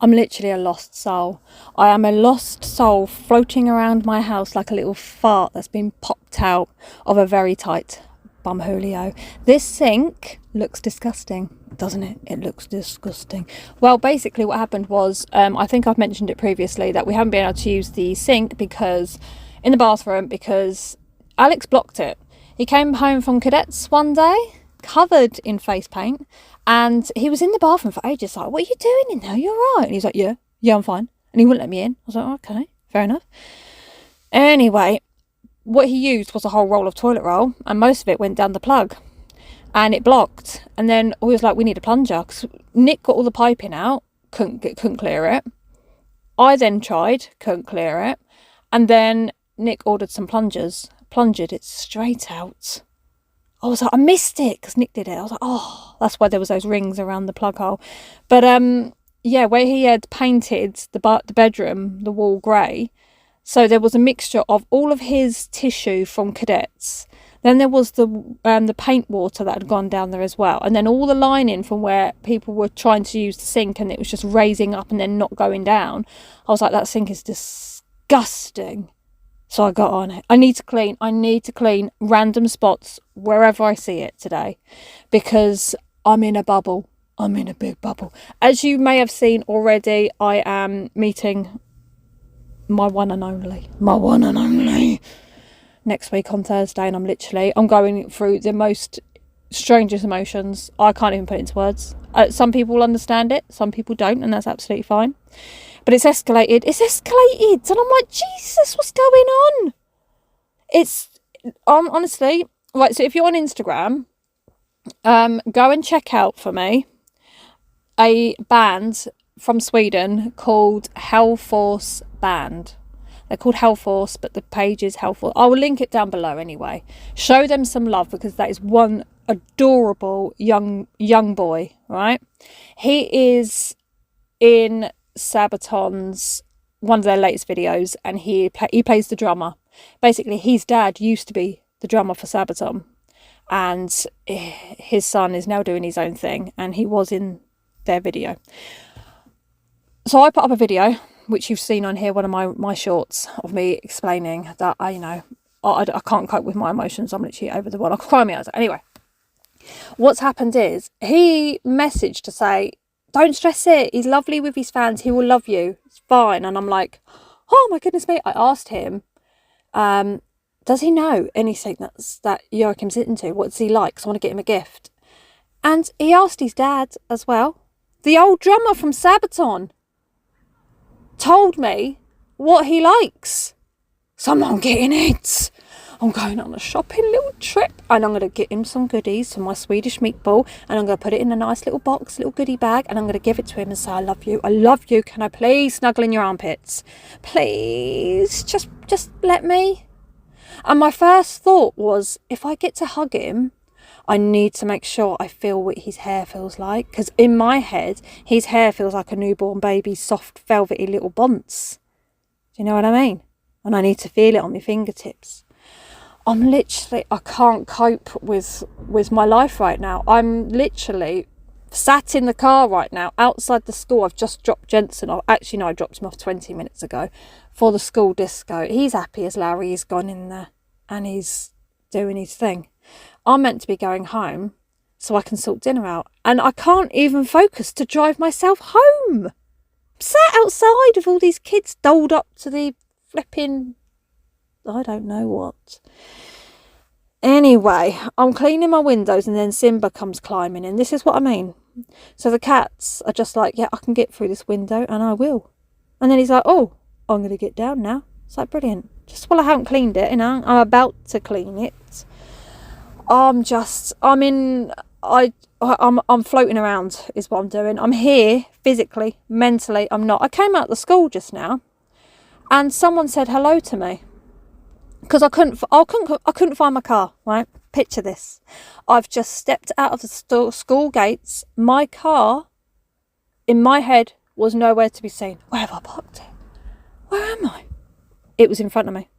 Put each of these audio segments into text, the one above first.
I'm literally a lost soul. I am a lost soul floating around my house like a little fart that's been popped out of a very tight bum Julio. This sink looks disgusting, doesn't it? It looks disgusting. Well, basically what happened was, I think I've mentioned it previously, that we haven't been able to use the sink because in the bathroom because Alex blocked it. He came home from cadets one day covered in face paint, and he was in the bathroom for ages, like, what are you doing in there? You're right. And he's like, yeah, I'm fine. And he wouldn't let me in. I was like, okay, fair enough. Anyway, what he used was a whole roll of toilet roll, and most of it went down the plug, and it blocked. And then we was like, we need a plunger, because Nick got all the piping out, couldn't clear it. I then tried, couldn't clear it, and then Nick ordered some plungers, plunged it straight out. I was like, I missed it because Nick did it. I was like, oh, that's why there was those rings around the plug hole. But yeah, where he had painted the bedroom, the wall grey, so there was a mixture of all of his tissue from cadets. Then there was the paint water that had gone down there as well, and then all the lining from where people were trying to use the sink, and it was just raising up and then not going down. I was like, that sink is disgusting. So I got on it. I need to clean random spots wherever I see it today, because I'm in a bubble. I'm in a big bubble. As you may have seen already, I am meeting my one and only next week on Thursday, and I'm going through the most strangest emotions. I can't even put it into words. Some people understand it, some people don't, and that's absolutely fine. But it's escalated, and I'm like, Jesus, what's going on? It's, honestly, right, so if you're on Instagram, go and check out for me a band from Sweden called Hellforce Band. They're called Hellforce, but the page is Hellforce. I will link it down below anyway. Show them some love, because that is one adorable young boy, right? He is in Sabaton's one of their latest videos, and he plays the drummer. Basically, his dad used to be the drummer for Sabaton, and his son is now doing his own thing, and he was in their video. So I put up a video, which you've seen on here, one of my shorts of me explaining that I can't cope with my emotions. I'm literally over the wall. I'll cry me out. Anyway, what's happened is he messaged to say, don't stress it. He's lovely with his fans. He will love you. It's fine. And I'm like, oh my goodness me. I asked him, does he know anything that Joachim's into? What's he like? Because I want to get him a gift. And he asked his dad as well. The old drummer from Sabaton told me what he likes. So I'm not getting it. I'm going on a shopping little trip, and I'm going to get him some goodies from my Swedish meatball, and I'm going to put it in a nice little box, little goodie bag, and I'm going to give it to him and say, I love you. Can I please snuggle in your armpits? Please, just let me. And my first thought was, if I get to hug him, I need to make sure I feel what his hair feels like, because in my head, his hair feels like a newborn baby's soft, velvety little bonce. Do you know what I mean? And I need to feel it on my fingertips. I can't cope with my life right now. I'm literally sat in the car right now outside the school. I've just dropped Jensen off. Actually, no, I dropped him off 20 minutes ago for the school disco. He's happy as Larry. He's gone in there and he's doing his thing. I'm meant to be going home so I can sort dinner out, and I can't even focus to drive myself home. I'm sat outside with all these kids doled up to the flipping I don't know what. Anyway, I'm cleaning my windows, and then Simba comes climbing in. This is what I mean. So the cats are just like, yeah, I can get through this window, and I will. And then he's like, oh, I'm going to get down now. It's like, brilliant. Just while I haven't cleaned it, I'm about to clean it. I'm floating around is what I'm doing. I'm here physically, mentally, I'm not. I came out of the school just now, and someone said hello to me. Because I couldn't find my car, right? Picture this. I've just stepped out of the school gates. My car, in my head, was nowhere to be seen. Where have I parked it? Where am I? It was in front of me.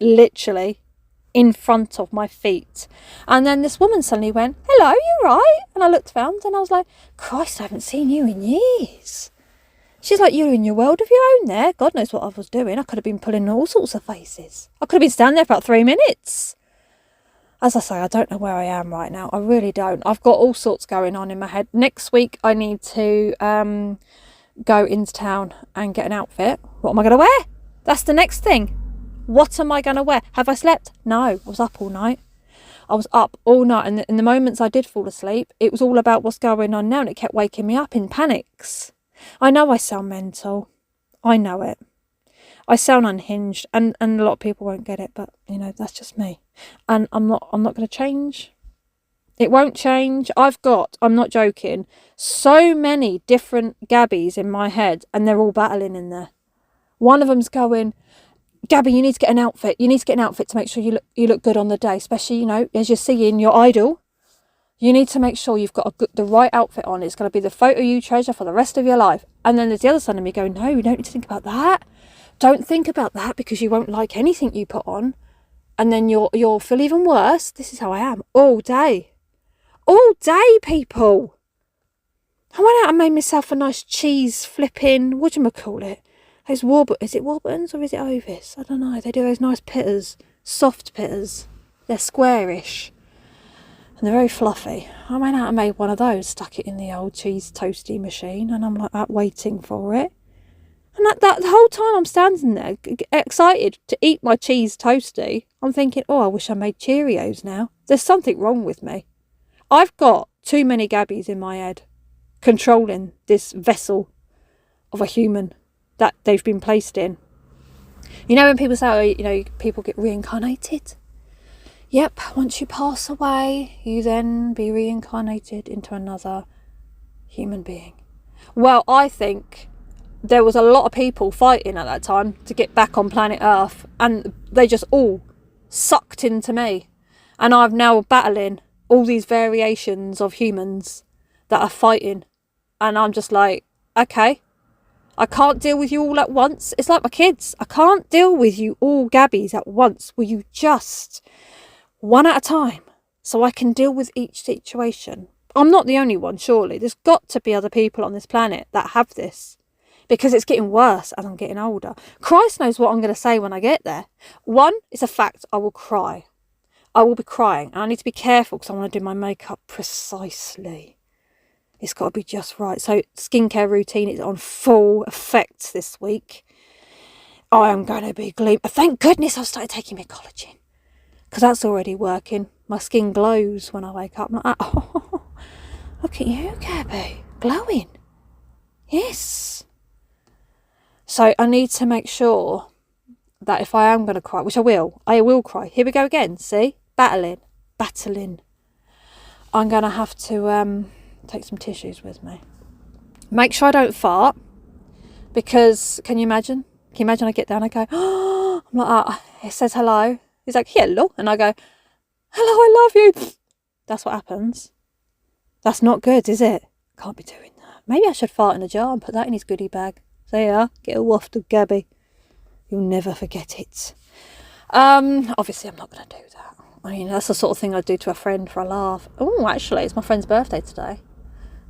Literally in front of my feet. And then this woman suddenly went, hello, you right? And I looked around and I was like, Christ, I haven't seen you in years. She's like, you're in your world of your own there. God knows what I was doing. I could have been pulling all sorts of faces. I could have been standing there for about 3 minutes. As I say, I don't know where I am right now. I really don't. I've got all sorts going on in my head. Next week, I need to go into town and get an outfit. What am I going to wear? That's the next thing. What am I going to wear? Have I slept? No, I was up all night. I was up all night, and in the moments I did fall asleep, it was all about what's going on now, and it kept waking me up in panics. I know I sound mental. I know it. I sound unhinged, and a lot of people won't get it, but you know, that's just me. And I'm not going to change. It won't change. I'm not joking, so many different Gabbies in my head, and they're all battling in there. One of them's going, Gabby, you need to get an outfit. You need to get an outfit to make sure you look good on the day, especially, you know, as you're seeing your idol. You need to make sure you've got the right outfit on. It's going to be the photo you treasure for the rest of your life. And then there's the other side of me going, no, you don't need to think about that. Don't think about that, because you won't like anything you put on. And then you'll feel even worse. This is how I am all day. All day, people. I went out and made myself a nice cheese flipping, whatchamacallit? Those is it Warburtons or is it Ovis? I don't know. They do those nice pitters, soft pitters. They're squarish. And they're very fluffy. I went out and made one of those, stuck it in the old cheese toasty machine, and I'm like that waiting for it. And that the whole time I'm standing there, excited to eat my cheese toasty, I'm thinking, oh, I wish I made Cheerios now. There's something wrong with me. I've got too many Gabbies in my head, controlling this vessel of a human that they've been placed in. You know when people say, oh, you know, people get reincarnated? Yep, once you pass away, you then be reincarnated into another human being. Well, I think there was a lot of people fighting at that time to get back on planet Earth, and they just all sucked into me. And I'm now battling all these variations of humans that are fighting. And I'm just like, okay, I can't deal with you all at once. It's like my kids. I can't deal with you all Gabbies at once. Will you just one at a time so I can deal with each situation? I'm not the only one, surely. There's got to be other people on this planet that have this, because it's getting worse as I'm getting older. Christ knows what I'm going to say when I get there. One, it's a fact, I will cry. I will be crying, and I need to be careful because I want to do my makeup precisely. It's got to be just right. So skincare routine is on full effect this week. I am going to be gleam. Thank goodness I've started taking my collagen, because that's already working. My skin glows when I wake up. I'm like, oh, look at you, Gabby, glowing. Yes. So I need to make sure that if I am going to cry, which I will cry. Here we go again. See? Battling. I'm going to have to take some tissues with me. Make sure I don't fart, because can you imagine? Can you imagine I get down and I go, oh, I'm like, oh, it says hello. He's like, hello. And I go, hello, I love you. That's what happens. That's not good, is it? Can't be doing that. Maybe I should fart in a jar and put that in his goodie bag. So yeah, get a waft of Gabby. You'll never forget it. Obviously I'm not going to do that. I mean, that's the sort of thing I'd do to a friend for a laugh. Oh, actually, it's my friend's birthday today.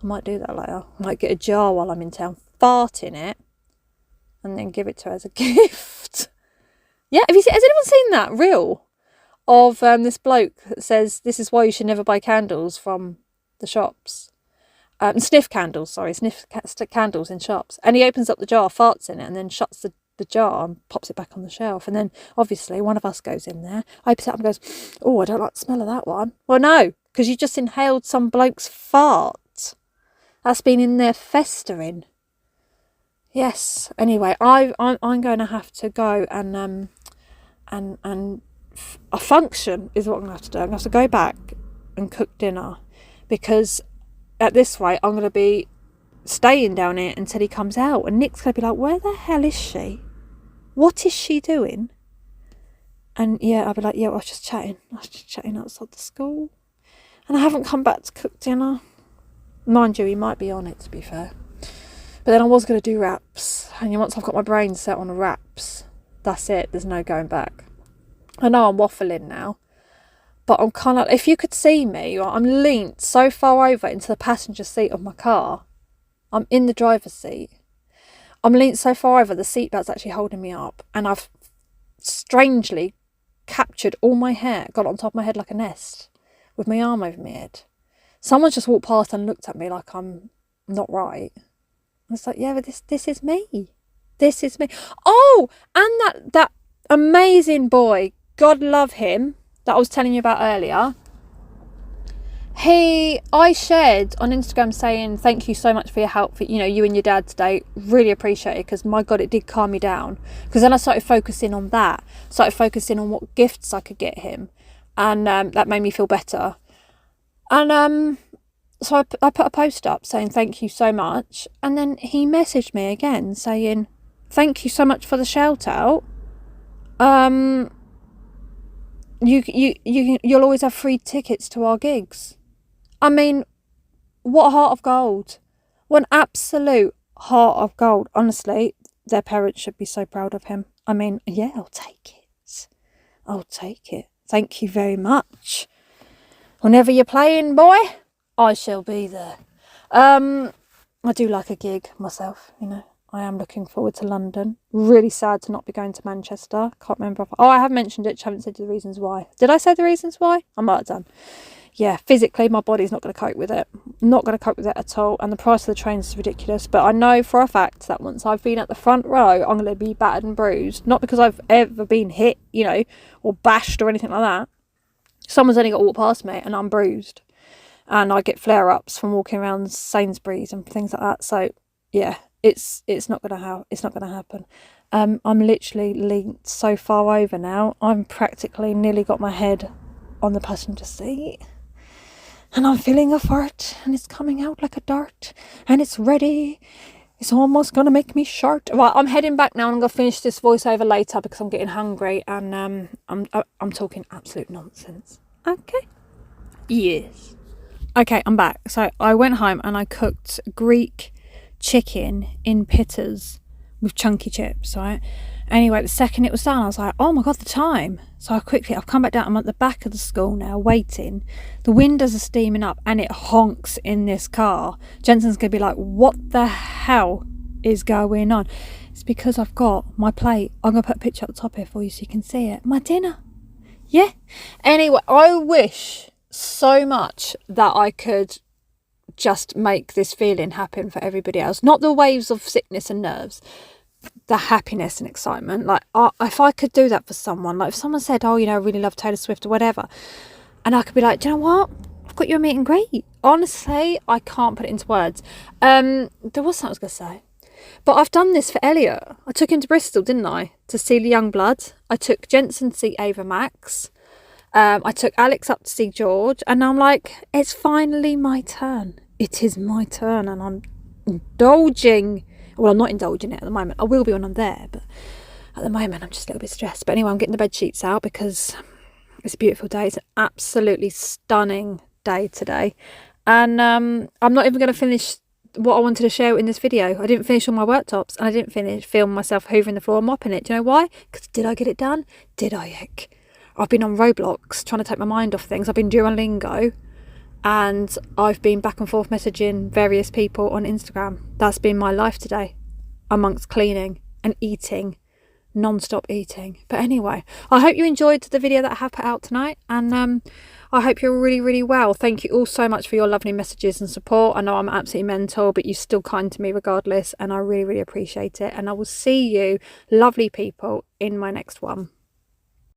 I might do that later. I might get a jar while I'm in town, fart in it, and then give it to her as a gift. Yeah, has anyone seen that reel of this bloke that says, this is why you should never buy candles from the shops? Sniff candles in shops. And he opens up the jar, farts in it, and then shuts the jar and pops it back on the shelf. And then, obviously, one of us goes in there, opens it up and goes, oh, I don't like the smell of that one. Well, no, because you just inhaled some bloke's fart. That's been in there festering. Yes. Anyway, I'm going to have to go and a function is what I'm going to have to do. I'm going to have to go back and cook dinner, because at this rate I'm going to be staying down here until he comes out, and Nick's going to be like, where the hell is she? What is she doing? And yeah, I'll be like, yeah, I was just chatting outside the school, and I haven't come back to cook dinner. Mind you, he might be on it, to be fair. But then I was going to do wraps, and once I've got my brain set on wraps, that's it. There's no going back. I know I'm waffling now, but I'm kind of, if you could see me, I'm leant so far over into the passenger seat of my car. I'm in the driver's seat, I'm leant so far over, the seatbelt's actually holding me up, and I've strangely captured all my hair, got it on top of my head like a nest, with my arm over my head. Someone's just walked past and looked at me like I'm not right. It's like, yeah, but this is me. This is me. Oh, and that amazing boy, God love him, that I was telling you about earlier. I shared on Instagram saying thank you so much for your help for you and your dad today. Really appreciate it, because my God, it did calm me down. Because then I started focusing on that. Started focusing on what gifts I could get him, and that made me feel better. And so I put a post up saying thank you so much, and then he messaged me again saying thank you so much for the shout out. You'll always have free tickets to our gigs. I mean, what a heart of gold. What an absolute heart of gold. Honestly, their parents should be so proud of him. I mean, yeah, I'll take it. I'll take it. Thank you very much. Whenever you're playing, boy, I shall be there. I do like a gig myself, I am looking forward to London. Really sad to not be going to Manchester. Can't remember. I have mentioned it, just haven't said the reasons why. Did I say the reasons why? I might have done. Yeah, physically, my body's not going to cope with it. Not going to cope with it at all. And the price of the trains is ridiculous. But I know for a fact that once I've been at the front row, I'm going to be battered and bruised. Not because I've ever been hit, or bashed or anything like that. Someone's only got to walk past me and I'm bruised. And I get flare-ups from walking around Sainsbury's and things like that. So, yeah, it's not going to happen. I'm literally leant so far over now. I'm practically nearly got my head on the passenger seat. And I'm feeling a fart, and it's coming out like a dart, and it's ready. It's almost going to make me short. Right, I'm heading back now, and I'm going to finish this voiceover later because I'm getting hungry, and I'm talking absolute nonsense. Okay? Yes. Okay, I'm back. So I went home and I cooked Greek chicken in pittas with chunky chips, right? Anyway, the second it was done, I was like, oh my God, the time. So I've come back down. I'm at the back of the school now, waiting. The windows are steaming up and it honks in this car. Jensen's going to be like, what the hell is going on? It's because I've got my plate. I'm going to put a picture at the top here for you so you can see it. My dinner. Yeah. Anyway, I wish so much that I could just make this feeling happen for everybody else. Not the waves of sickness and nerves, the happiness and excitement. Like, if I could do that for someone, like if someone said, oh, I really love Taylor Swift or whatever, and I could be like, do you know what? I've got you a meet and greet. Honestly, I can't put it into words. There was something I was going to say. But I've done this for Elliot. I took him to Bristol, didn't I? To see Youngblood. I took Jensen to see Ava Max. I took Alex up to see George. And I'm like, it's finally my turn. It is my turn. And I'm indulging. Well, I'm not indulging it at the moment. I will be when I'm there. But at the moment, I'm just a little bit stressed. But anyway, I'm getting the bed sheets out because it's a beautiful day. It's an absolutely stunning day today. And I'm not even going to finish what I wanted to share in this video. I didn't finish all my worktops, and I didn't film myself hoovering the floor and mopping it. Do you know why? Because did I get it done? Did I, heck? I've been on Roblox trying to take my mind off things. I've been Duolingo, and I've been back and forth messaging various people on Instagram. That's been my life today, amongst cleaning and eating, non-stop eating. But anyway, I hope you enjoyed the video that I have put out tonight, and I hope you're really, really well. Thank you all so much for your lovely messages and support. I know I'm absolutely mental, but you're still kind to me regardless, and I really, really appreciate it. And I will see you, lovely people, in my next one.